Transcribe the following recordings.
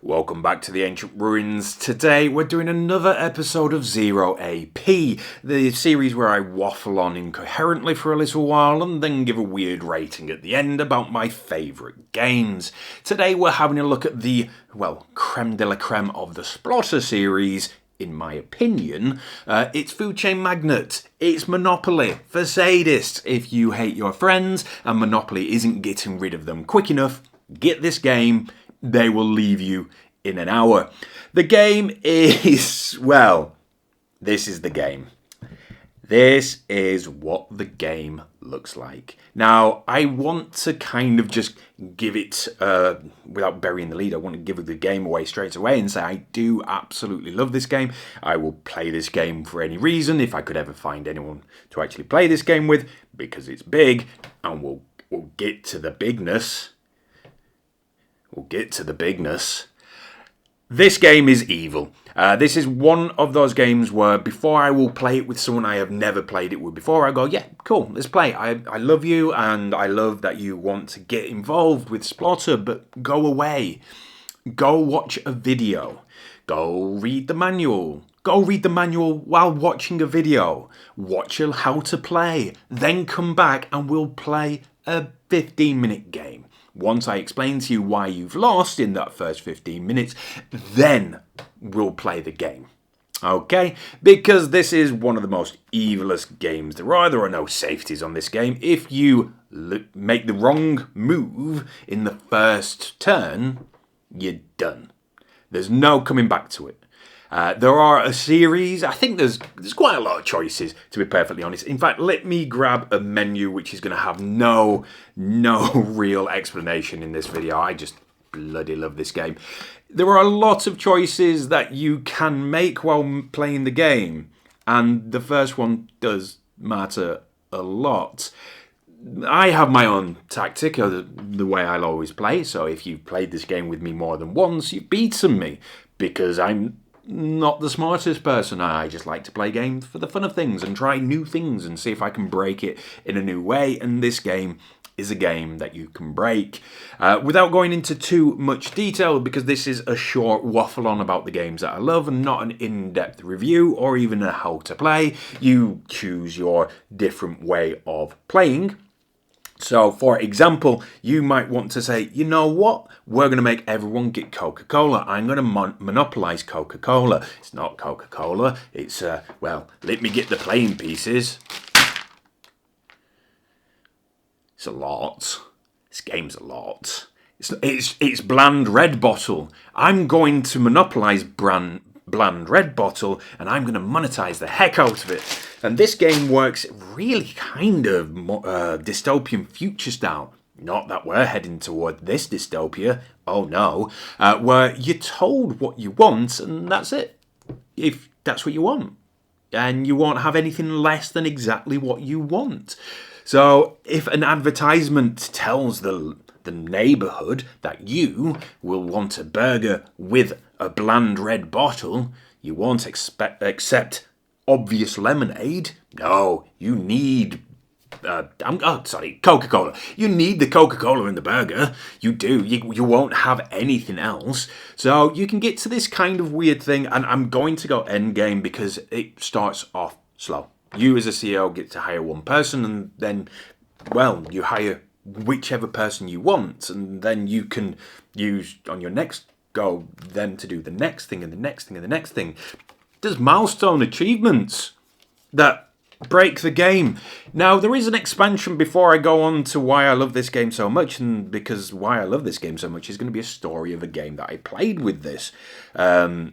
Welcome back to the Ancient Ruins. Today we're doing another episode of Zero A.P, the series where I waffle on incoherently for a little while and then give a weird rating at the end about my favourite games. Today we're having a look at the, creme de la creme of the Splotter series, in my opinion. It's Food Chain Magnate. It's Monopoly for Sadists. If you hate your friends and Monopoly isn't getting rid of them quick enough, get this game. They will leave you in an hour. The game is, this is the game. This is what the game looks like. Now, I want to kind of just give it, without burying the lead, I want to give the game away straight away and say I do absolutely love this game. I will play this game for any reason, if I could ever find anyone to actually play this game with, because it's big, and we'll get to the bigness. This game is evil. This is one of those games where before I will play it with someone I have never played it with before, I go, yeah, cool, let's play. I love you, and I love that you want to get involved with Splotter, but go away. Go watch a video. Go read the manual. Go read the manual while watching a video. Watch how to play. Then come back and we'll play a 15-minute game. Once I explain to you why you've lost in that first 15 minutes, then we'll play the game. Okay? Because this is one of the most evilest games there are. There are no safeties on this game. If you make the wrong move in the first turn, you're done. There's no coming back to it. There are a series. I think there's quite a lot of choices, to be perfectly honest. In fact, let me grab a menu which is going to have no real explanation in this video. I just bloody love this game. There are a lot of choices that you can make while playing the game, and the first one does matter a lot. I have my own tactic, or the way I'll always play, so if you've played this game with me more than once, you've beaten me, because I'm not the smartest person. I just like to play games for the fun of things and try new things and see if I can break it in a new way, and this game is a game that you can break. Without going into too much detail, because this is a short waffle on about the games that I love and not an in-depth review or even a how to play, you choose your different way of playing. So, for example, you might want to say, you know what? We're going to make everyone get Coca-Cola. I'm going to monopolize Coca-Cola. It's not Coca-Cola. It's, let me get the playing pieces. It's a lot. This game's a lot. It's bland red bottle. I'm going to monopolize bland red bottle, and I'm going to monetize the heck out of it. And this game works really kind of dystopian future style. Not that we're heading toward this dystopia, oh no, where you're told what you want and that's it. If that's what you want. And you won't have anything less than exactly what you want. So if an advertisement tells the neighbourhood that you will want a burger with a bland red bottle, you won't accept obvious lemonade. No, you need Coca-Cola. You need the Coca-Cola in the burger. You do. You won't have anything else. So you can get to this kind of weird thing, and I'm going to go end game because it starts off slow. You as a CEO get to hire one person, and then, you hire whichever person you want, and then you can use on your next go them to do the next thing and the next thing and the next thing. There's milestone achievements that break the game. Now, there is an expansion before I go on to why I love this game so much, and because why I love this game so much is going to be a story of a game that I played with this. There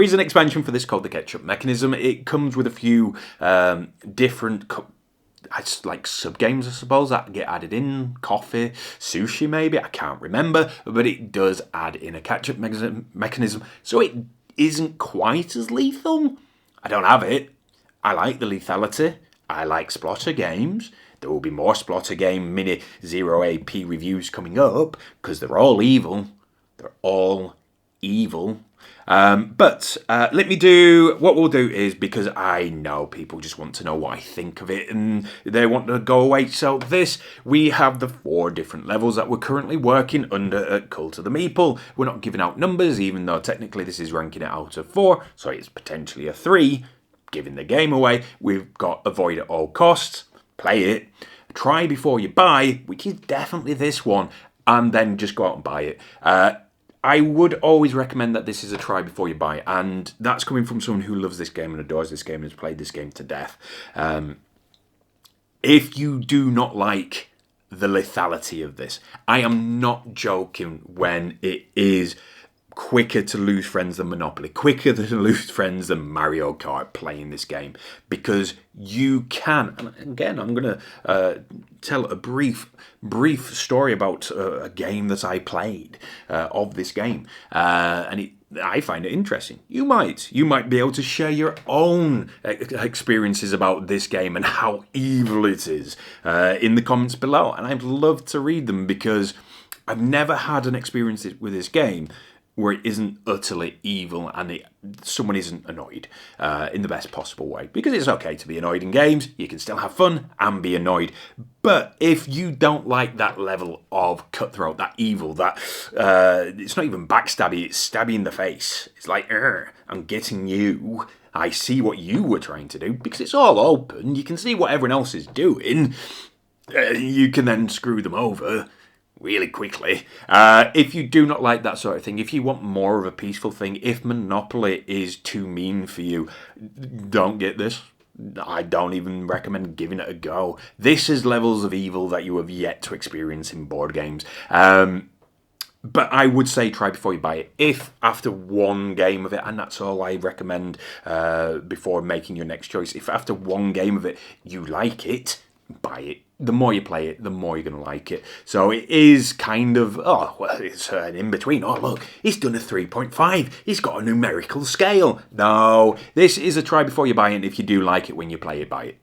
is an expansion for this called the Ketchup Mechanism. It comes with a few different like sub-games, I suppose, that get added in. Coffee, sushi maybe, I can't remember, but it does add in a catch-up mechanism, so it isn't quite as lethal. I don't have it. I like the lethality. I like Splotter games. There will be more Splotter game mini Zero A.P reviews coming up, because they're all evil. They're all evil. But let me do, what we'll do is, because I know people just want to know what I think of it and they want to go away. So we have the 4 different levels that we're currently working under at Cult of the Meeple. We're not giving out numbers, even though technically this is ranking it out of 4. So it's potentially a 3, giving the game away. We've got avoid at all costs, play it, try before you buy, which is definitely this one, and then just go out and buy it. I would always recommend that this is a try before you buy, and that's coming from someone who loves this game and adores this game and has played this game to death. If you do not like the lethality of this, I am not joking when it is quicker to lose friends than Monopoly, quicker to lose friends than Mario Kart playing this game, because you can, and again, I'm going to tell a brief story about a game that I played of this game, and I find it interesting. You might be able to share your own experiences about this game and how evil it is in the comments below, and I'd love to read them, because I've never had an experience with this game where it isn't utterly evil and someone isn't annoyed in the best possible way. Because it's okay to be annoyed in games, you can still have fun and be annoyed. But if you don't like that level of cutthroat, that evil, that it's not even backstabby, it's stabby in the face. It's like, I'm getting you. I see what you were trying to do, because it's all open. You can see what everyone else is doing. You can then screw them over really quickly. If you do not like that sort of thing, if you want more of a peaceful thing, if Monopoly is too mean for you, don't get this. I don't even recommend giving it a go. This is levels of evil that you have yet to experience in board games. But I would say try before you buy it. If after one game of it, and that's all I recommend before making your next choice, if after one game of it you like it, buy it. The more you play it, the more you're going to like it. So it is kind of, it's an in-between. Oh, look, he's done a 3.5. He's got a numerical scale. No, this is a try before you buy it. If you do like it when you play it, buy it.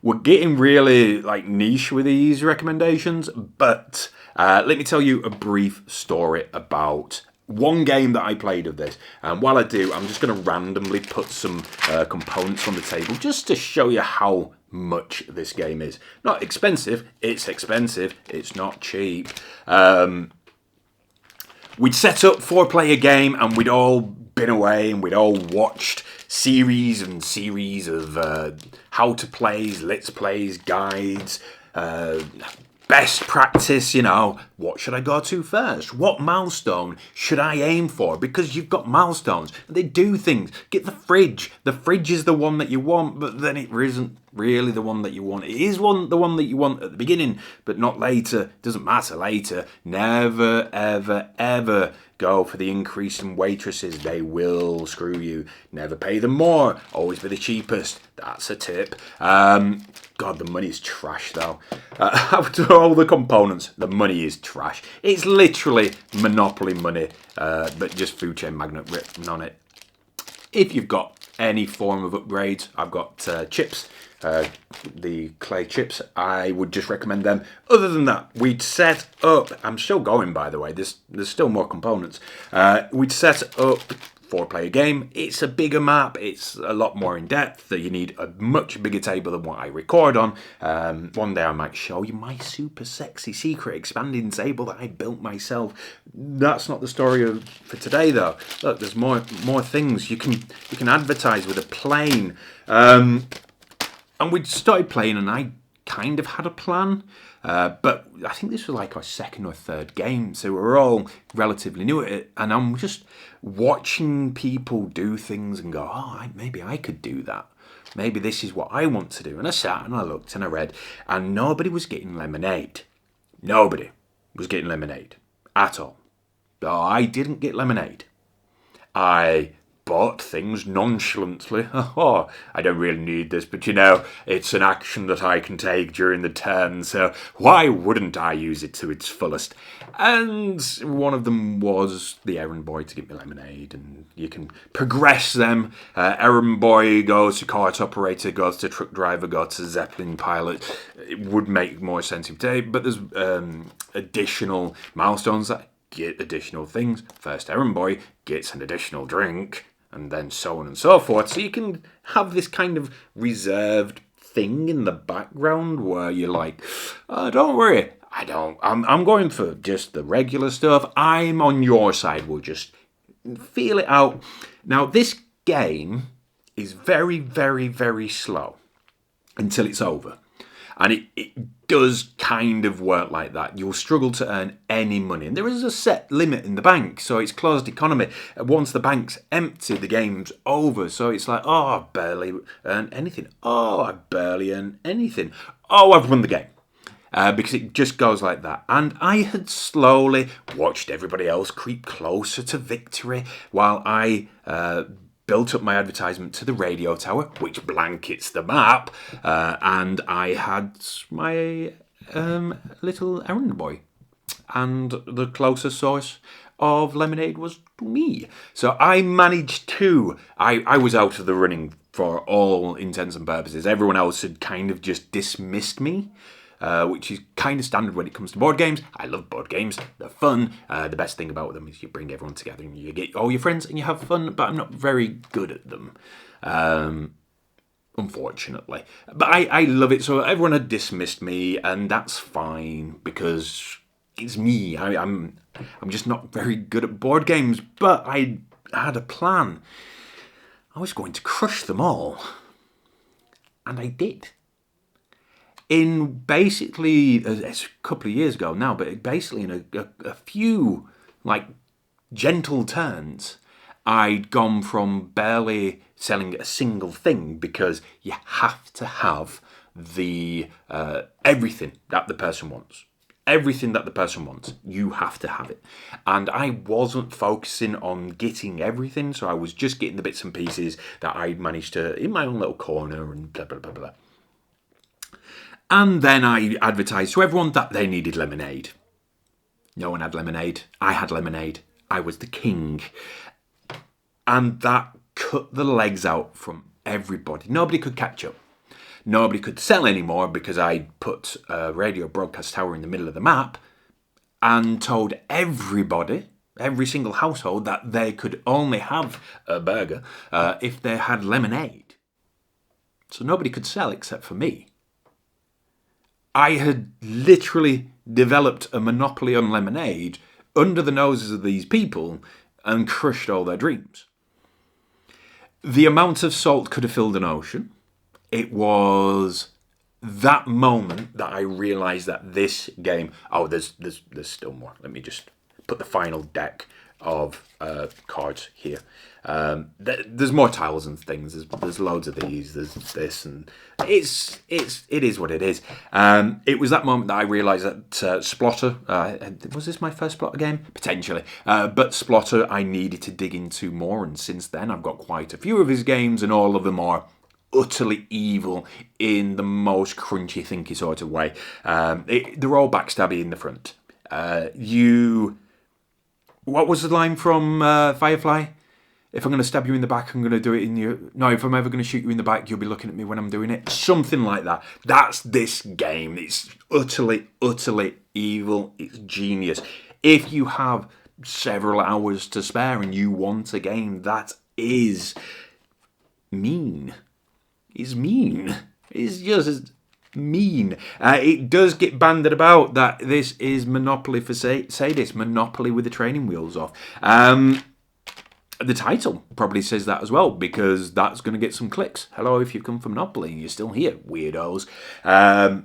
We're getting really niche with these recommendations, but let me tell you a brief story about one game that I played of this. And while I do, I'm just going to randomly put some components on the table just to show you how much this game is. Not expensive, it's not cheap. We'd set up 4-player game and we'd all been away and we'd all watched series and series of how to plays, let's plays, guides, best practice, what should I go to first? What milestone should I aim for? Because you've got milestones. They do things. Get the fridge. The fridge is the one that you want, but then it isn't really the one that you want. It is the one that you want at the beginning, but not later. Doesn't matter later. Never, ever, ever go for the increase in waitresses. They will screw you. Never pay them more. Always be the cheapest. That's a tip. God, the money is trash, though. After all the components, the money is trash. It's literally Monopoly money, but just Food Chain Magnate written on it. If you've got any form of upgrades, I've got chips, the clay chips. I would just recommend them. Other than that, we'd set up, I'm still going, by the way, there's still more components. We'd set up 4-player game. It's a bigger map. It's a lot more in depth. You need a much bigger table than what I record on. One day I might show you my super sexy secret expanding table that I built myself. That's not the story for today, though. Look, there's more things. You can advertise with a plane. And we started playing, and I kind of had a plan. But I think this was our second or third game, so we're all relatively new at it, and I'm just watching people do things and go, maybe I could do that. Maybe this is what I want to do. And I sat and I looked and I read, and nobody was getting lemonade. Nobody was getting lemonade at all. So I didn't get lemonade. I bought things nonchalantly. Oh, I don't really need this, but it's an action that I can take during the turn, so why wouldn't I use it to its fullest? And one of them was the errand boy to get me lemonade, and you can progress them. Errand boy goes to cart operator, goes to truck driver, goes to Zeppelin pilot. It would make more sense if today, but there's additional milestones that get additional things. First errand boy gets an additional drink, and then so on and so forth. So you can have this kind of reserved thing in the background where you're like, oh, don't worry, I'm going for just the regular stuff. I'm on your side. We'll just feel it out. Now, this game is very, very, very slow until it's over. And it does kind of work like that. You'll struggle to earn any money. And there is a set limit in the bank, so it's closed economy. Once the bank's empty, the game's over. So it's like, oh, I barely earn anything. Oh, I barely earn anything. Oh, I've won the game. Because it just goes like that. And I had slowly watched everybody else creep closer to victory while I built up my advertisement to the radio tower, which blankets the map, and I had my little errand boy. And the closest source of lemonade was to me. So I managed to... I was out of the running for all intents and purposes. Everyone else had kind of just dismissed me. Which is kind of standard when it comes to board games. I love board games. They're fun. The best thing about them is you bring everyone together and you get all your friends and you have fun, but I'm not very good at them, unfortunately. But I love it. So everyone had dismissed me, and that's fine because it's me. I'm just not very good at board games, but I had a plan. I was going to crush them all. And I did. In basically, it's a couple of years ago now, but basically in a few, like, gentle turns, I'd gone from barely selling a single thing because you have to have the everything that the person wants. Everything that the person wants, you have to have it. And I wasn't focusing on getting everything, so I was just getting the bits and pieces that I'd managed to, in my own little corner and blah, blah, blah, blah. And then I advertised to everyone that they needed lemonade. No one had lemonade. I had lemonade. I was the king. And that cut the legs out from everybody. Nobody could catch up. Nobody could sell anymore because I put a radio broadcast tower in the middle of the map and told everybody, every single household, that they could only have a burger if they had lemonade. So nobody could sell except for me. I had literally developed a monopoly on lemonade under the noses of these people and crushed all their dreams. The amount of salt could have filled an ocean. It was that moment that I realised that this game... Oh, there's still more. Let me just put the final deck of cards here. There's more tiles and things. There's loads of these. There's this, and it is what it is. It was that moment that I realised that Splotter, was this my first Splotter game? Potentially, but Splotter I needed to dig into more, and since then I've got quite a few of his games, and all of them are utterly evil in the most crunchy, thinky sort of way. They're all backstabby in the front. What was the line from Firefly? If I'm going to stab you in the back, I'm going to do it in your... No, if I'm ever going to shoot you in the back, you'll be looking at me when I'm doing it. Something like that. That's this game. It's utterly, utterly evil. It's genius. If you have several hours to spare and you want a game that is mean. It's mean. It's just mean. It does get banded about that this is Monopoly for Sadists. Monopoly with the training wheels off. The title probably says that as well, because that's going to get some clicks. Hello, if you come from Monopoly and you're still here, weirdos. The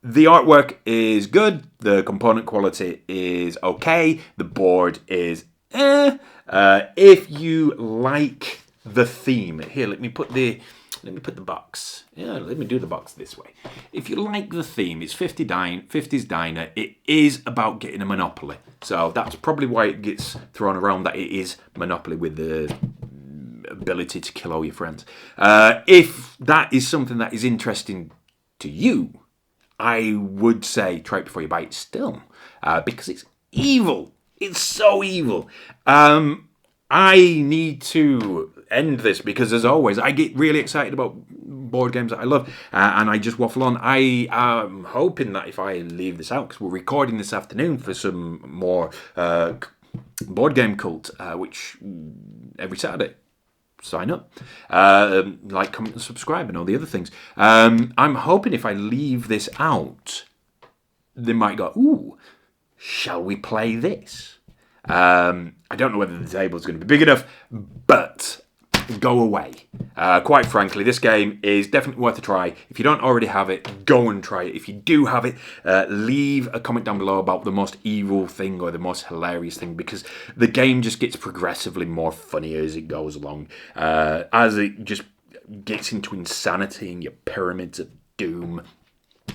artwork is good. The component quality is okay. The board is if you like the theme. Here, let me put the box. Yeah, let me do the box this way. If you like the theme, it's 50s diner. It is about getting a Monopoly. So that's probably why it gets thrown around that it is Monopoly with the ability to kill all your friends. If that is something that is interesting to you, I would say try it before you buy it still. Because it's evil. It's so evil. I need to end this because, as always, I get really excited about board games that I love, and I just waffle on. I am hoping that if I leave this out, because we're recording this afternoon for some more board game cult, which every Saturday. Sign up, like, comment, and subscribe, and all the other things. I'm hoping if I leave this out, they might go, ooh, shall we play this? I don't know whether the table's going to be big enough, but go away. Quite frankly, this game is definitely worth a try. If you don't already have it, go and try it. If you do have it, leave a comment down below about the most evil thing or the most hilarious thing, because the game just gets progressively more funny as it goes along. As it just gets into insanity and your pyramids of doom.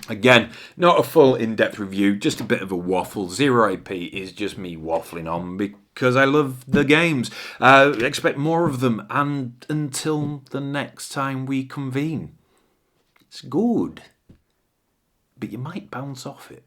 Again, not a full in-depth review, just a bit of a waffle. Zero A.P is just me waffling on because I love the games. Expect more of them, and until the next time we convene, it's good, but you might bounce off it.